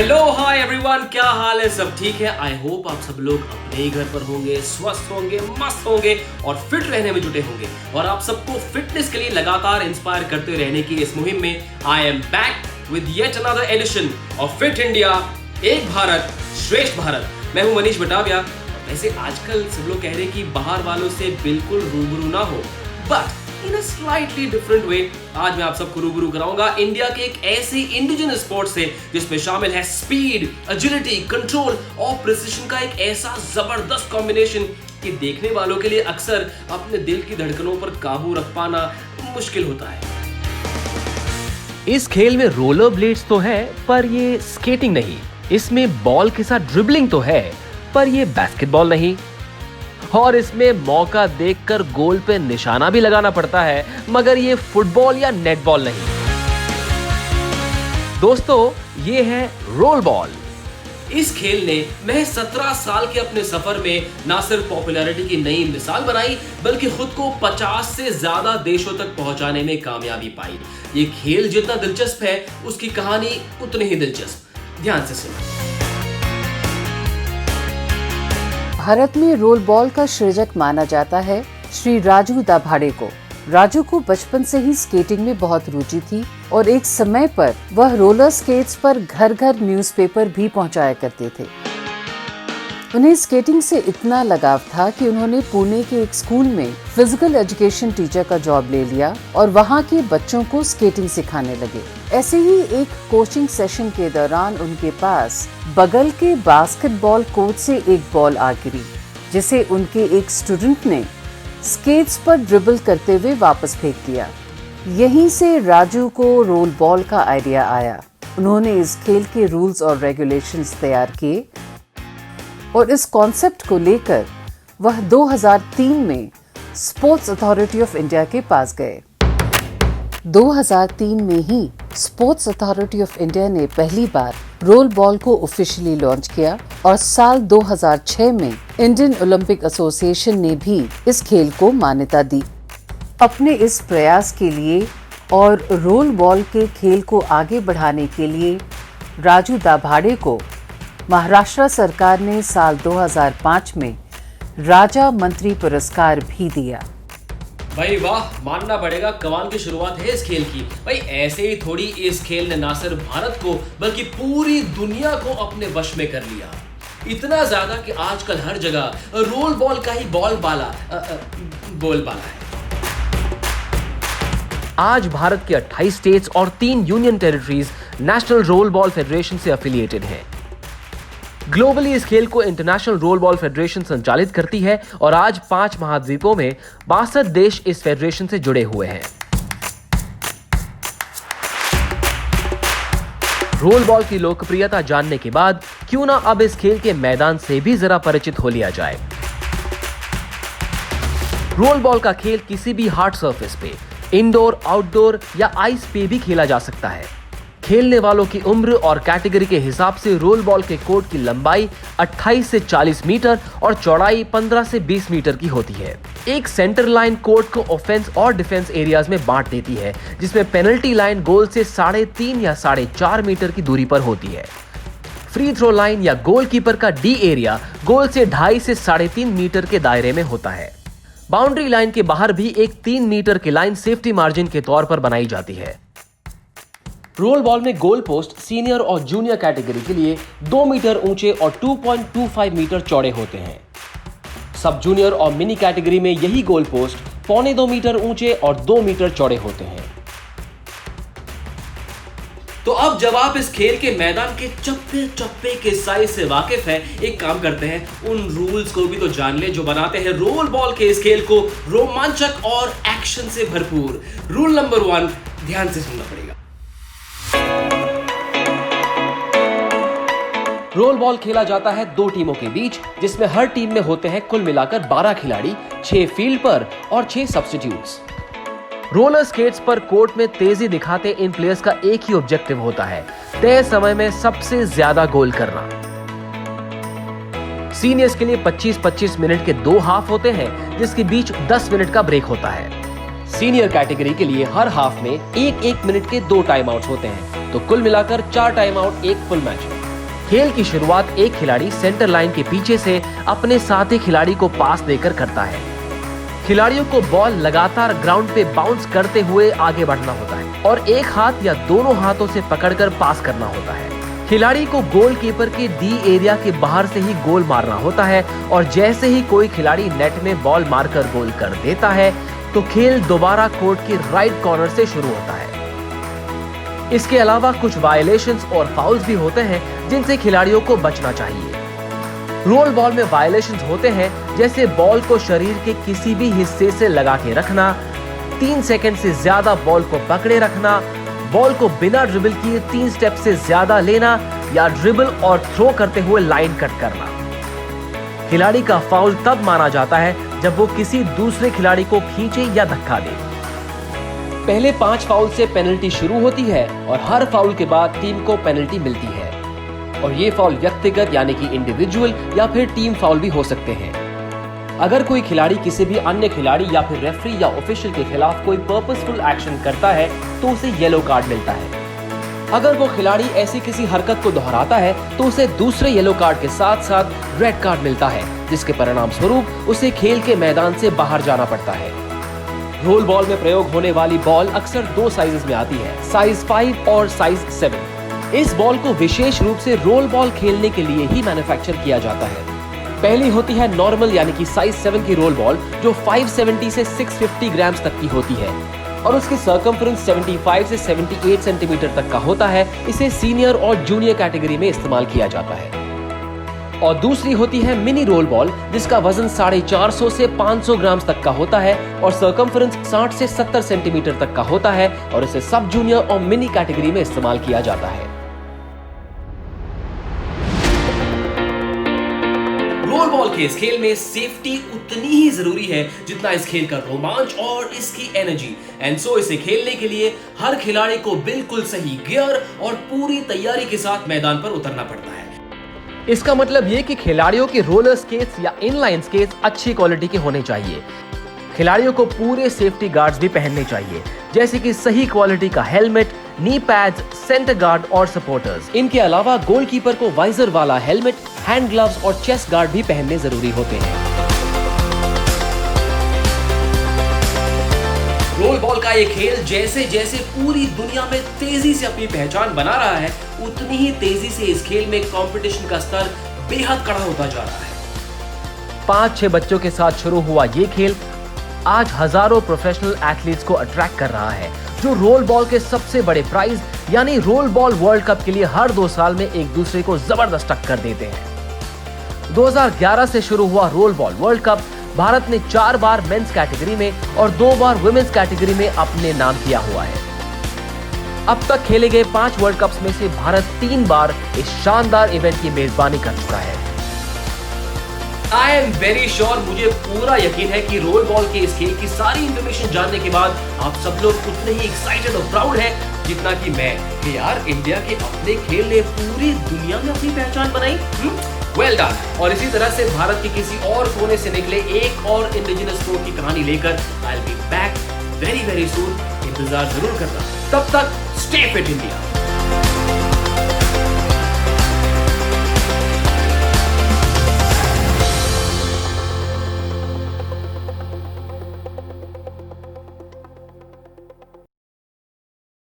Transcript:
Hello hi everyone, क्या हाल है? सब ठीक है? आई होप आप सब लोग अपने ही घर पर होंगे, स्वस्थ होंगे, मस्त होंगे और फिट रहने में जुटे होंगे। और आप सबको फिटनेस के लिए लगातार इंस्पायर करते रहने की इस मुहिम में I am back with yet another edition of fit India, एक भारत श्रेष्ठ भारत। मैं हूं मनीष बटाविया। वैसे आजकल सब लोग कह रहे हैं कि बाहर वालों से बिल्कुल रूबरू ना हो, but in a slightly different way आज मैं आप सबको रूबरू कराऊंगा इंडिया के एक ऐसे इंडिजिनस स्पोर्ट से जिसमें शामिल है स्पीड, एजिलिटी, कंट्रोल और प्रिसिशन का एक ऐसा जबरदस्त कॉम्बिनेशन कि देखने वालों के लिए अक्सर अपने दिल की धड़कनों पर काबू रख पाना मुश्किल होता है। इस खेल में रोलर ब्लेड्स तो है, पर ये स्केटिंग नहीं। इसमें बॉल के साथ ड्रिबलिंग तो है, पर ये बास्केटबॉल नहीं। और इसमें मौका देखकर गोल पे निशाना भी लगाना पड़ता है, मगर ये फुटबॉल या नेटबॉल नहीं। दोस्तों, ये है रोल बॉल। इस खेल ने महज 17 साल के अपने सफर में ना सिर्फ पॉपुलैरिटी की नई मिसाल बनाई, बल्कि खुद को 50 से ज्यादा देशों तक पहुंचाने में कामयाबी पाई। ये खेल जितना दिलचस्प है, उसकी कहानी उतनी ही दिलचस्प। ध्यान से सुनो। भारत में रोल बॉल का सृजक माना जाता है श्री राजू दाभाडे को। राजू को बचपन से ही स्केटिंग में बहुत रुचि थी और एक समय पर वह रोलर स्केट्स पर घर घर न्यूज़पेपर भी पहुंचाया करते थे। उन्हें स्केटिंग से इतना लगाव था कि उन्होंने पुणे के एक स्कूल में फिजिकल एजुकेशन टीचर का जॉब ले लिया और वहां के बच्चों को स्केटिंग सिखाने लगे। ऐसे ही एक कोचिंग सेशन के दौरान उनके पास बगल के बास्केटबॉल कोर्ट से एक बॉल आ गिरी, जिसे उनके एक स्टूडेंट ने स्केट्स पर ड्रिबल करते हुए वापस फेंक दिया। यहीं से राजू को रोल बॉल का आइडिया आया। उन्होंने इस खेल के रूल्स और रेगुलेशंस तैयार किए और इस कॉन्सेप्ट को लेकर वह 2003 में स्पोर्ट्स अथॉरिटी ऑफ इंडिया के पास गए। 2003 में ही स्पोर्ट्स अथॉरिटी ऑफ इंडिया ने पहली बार रोल बॉल को ऑफिशियली लॉन्च किया और साल 2006 में इंडियन ओलंपिक एसोसिएशन ने भी इस खेल को मान्यता दी। अपने इस प्रयास के लिए और रोल बॉल के खेल को आगे बढ़ाने के लिए राजू दाभाडे को महाराष्ट्र सरकार ने साल 2005 में राजा मंत्री पुरस्कार भी दिया। भाई वाह, मानना पड़ेगा, कमाल की शुरुआत है इस खेल की। भाई ऐसे ही थोड़ी इस खेल ने ना सिर्फ भारत को बल्कि पूरी दुनिया को अपने वश में कर लिया। इतना ज्यादा कि आजकल हर जगह रोल बॉल का ही बोलबाला है। आज भारत के 28 स्टेट्स और 3 union territories national role ball federation से एफिलिएटेड हैं। ग्लोबली इस खेल को इंटरनेशनल रोल बॉल फेडरेशन संचालित करती है और आज 5 महाद्वीपों में 62 देश इस फेडरेशन से जुड़े हुए हैं। रोल बॉल की लोकप्रियता जानने के बाद क्यों ना अब इस खेल के मैदान से भी जरा परिचित हो लिया जाए। रोल बॉल का खेल किसी भी हार्ड सरफेस पे, इंडोर, आउटडोर या आइस पे भी खेला जा सकता है। खेलने वालों की उम्र और कैटेगरी के हिसाब से रोल बॉल के कोर्ट की लंबाई 28 से 40 मीटर और चौड़ाई 15 से 20 मीटर की होती है। एक सेंटर लाइन कोर्ट को ऑफेंस और डिफेंस एरियाज में बांट देती है, जिसमें पेनल्टी लाइन गोल से 3.5 या 4.5 मीटर की दूरी पर होती है। फ्री थ्रो लाइन या गोलकीपर का डी एरिया गोल से 2.5 से 3.5 मीटर के दायरे में होता है। बाउंड्री लाइन के बाहर भी एक 3 मीटर की लाइन सेफ्टी मार्जिन के तौर पर बनाई जाती है। रोल बॉल में गोल पोस्ट सीनियर और जूनियर कैटेगरी के लिए 2 मीटर ऊंचे और 2.25 मीटर चौड़े होते हैं। सब जूनियर और मिनी कैटेगरी में यही गोल पोस्ट 1.25 मीटर ऊंचे और 2 मीटर चौड़े होते हैं। तो अब जब आप इस खेल के मैदान के चप्पे चप्पे के साइज से वाकिफ हैं, एक काम करते हैं, उन रूल्स को भी तो जान ले जो बनाते हैं रोल बॉल के इस खेल को रोमांचक और एक्शन से भरपूर। रूल नंबर 1, ध्यान से सुनना पड़ेगा। रोल बॉल खेला जाता है 2 टीमों के बीच, जिसमें हर टीम में होते हैं कुल मिलाकर 12 खिलाड़ी, 6 फील्ड पर और 6 सब्स्टिट्यूट्स। रोलर स्केट्स पर कोर्ट में तेजी दिखाते इन प्लेयर्स का एक ही ऑब्जेक्टिव होता है, तय समय में सबसे ज्यादा गोल करना। सीनियर्स के लिए 25-25 मिनट के 2 हाफ होते हैं, जिसके बीच 10 मिनट का ब्रेक होता है। सीनियर कैटेगरी के लिए हर हाफ में 1-1 मिनट के 2 टाइम आउट्स होते हैं, तो कुल मिलाकर 4 टाइम आउट एक फुल मैच है। खेल की शुरुआत एक खिलाड़ी सेंटर लाइन के पीछे से अपने साथी खिलाड़ी को पास देकर करता है। खिलाड़ियों को बॉल लगातार ग्राउंड पे बाउंस करते हुए आगे बढ़ना होता है और एक हाथ या दोनों हाथों से पकड़कर पास करना होता है। खिलाड़ी को गोलकीपर के डी एरिया के बाहर से ही गोल मारना होता है और जैसे ही कोई खिलाड़ी नेट में बॉल मारकर गोल कर देता है तो खेल दोबारा कोर्ट के राइट कॉर्नर से शुरू होता है। इसके अलावा कुछ वायलेशंस और फाउल्स भी होते हैं जिनसे खिलाड़ियों को बचना चाहिए। रोल बॉल में वायलेशंस होते हैं जैसे बॉल को शरीर के किसी भी हिस्से से लगा के रखना, 3 सेकंड से ज्यादा बॉल को पकड़े रखना, बॉल को बिना ड्रिबल किए 3 स्टेप से ज्यादा लेना या ड्रिबल और थ्रो करते हुए लाइन कट करना। खिलाड़ी का फाउल तब माना जाता है जब वो किसी दूसरे खिलाड़ी को खींचे या धक्का दे। पहले 5 फाउल से पेनल्टी शुरू होती है और हर फाउल के बाद टीम को पेनल्टी मिलती है और ये फाउल व्यक्तिगत यानी कि इंडिविजुअल या फिर टीम फाउल भी हो सकते हैं। अगर कोई खिलाड़ी किसी भी अन्य खिलाड़ी या फिर रेफरी या ऑफिशियल के खिलाफ कोई पर्पसफुल एक्शन करता है तो उसे येलो कार्ड मिलता है। अगर वो खिलाड़ी ऐसी किसी हरकत को दोहराता है तो उसे दूसरे येलो कार्ड के साथ साथ रेड कार्ड मिलता है, जिसके परिणाम स्वरूप उसे खेल के मैदान से बाहर जाना पड़ता है। रोल बॉल में प्रयोग होने वाली बॉल अक्सर 2 साइजेस में आती है, साइज 5 और साइज 7। इस बॉल को विशेष रूप से रोल बॉल खेलने के लिए ही मैन्युफैक्चर किया जाता है। पहली होती है नॉर्मल यानी कि साइज 7 की रोल बॉल जो 570 से 650 ग्राम तक की होती है और उसकी सर्कमफ्रेंस 75 से 78 सेंटीमीटर तक का होता है। इसे सीनियर और जूनियर कैटेगरी में इस्तेमाल किया जाता है। और दूसरी होती है मिनी रोल बॉल जिसका वजन 450 से 500 ग्राम तक का होता है और सर्कमफ्रेंस 60 से 70 सेंटीमीटर तक का होता है और इसे सब जूनियर और मिनी कैटेगरी में इस्तेमाल किया जाता है। रोल बॉल के इस खेल में सेफ्टी उतनी ही जरूरी है जितना इस खेल का रोमांच और इसकी एनर्जी। एंड सो इसे खेलने के लिए हर खिलाड़ी को बिल्कुल सही गियर और पूरी तैयारी के साथ मैदान पर उतरना पड़ता है। इसका मतलब ये कि खिलाड़ियों के रोलर स्केट्स या इनलाइन स्केट्स अच्छी क्वालिटी के होने चाहिए। खिलाड़ियों को पूरे सेफ्टी गार्ड्स भी पहनने चाहिए, जैसे कि सही क्वालिटी का helmet, knee pads, centre guard और सपोर्टर्स। इनके अलावा गोलकीपर को वाइजर वाला हेलमेट, हैंड ग्लव्स और चेस्ट गार्ड भी पहनने जरूरी होते हैं। रोल बॉल का ये खेल जैसे जैसे पूरी दुनिया में तेजी से अपनी पहचान बना रहा है उतनी ही तेजी से इस खेल में कंपटीशन का स्तर बेहद कड़ा होता जा रहा है। 5-6 बच्चों के साथ शुरू हुआ ये खेल आज हजारों प्रोफेशनल एथलीट्स को अट्रैक्ट कर रहा है, जो रोल बॉल के सबसे बड़े प्राइज यानी रोल बॉल वर्ल्ड कप के लिए हर 2 साल में एक दूसरे को जबरदस्त टक्कर देते हैं। 2011 से शुरू हुआ role ball world cup Bharat ने 4 बार मेंस कैटेगरी में और 2 बार वुमेन्स कैटेगरी में अपने नाम किया हुआ है। अब तक खेले गए 5 वर्ल्ड कप्स में से भारत 3 बार इस शानदार इवेंट की मेजबानी कर चुका है। आई एम वेरी श्योर, मुझे पूरा यकीन है कि रोल बॉल के इस खेल की सारी इंफॉर्मेशन जानने के बाद आप सब लोग उतने ही एक्साइटेड और प्राउड हैं जितना कि मैं कि यार इंडिया के अपने खेल ने पूरी दुनिया में अपनी पहचान बनाई। Well done. और इसी तरह से भारत के किसी और कोने से निकले एक और इंडिजिनस स्पोर्ट की कहानी लेकर I will be back very very soon. इंतजार जरूर करना। तब तक स्टे फिट इंडिया।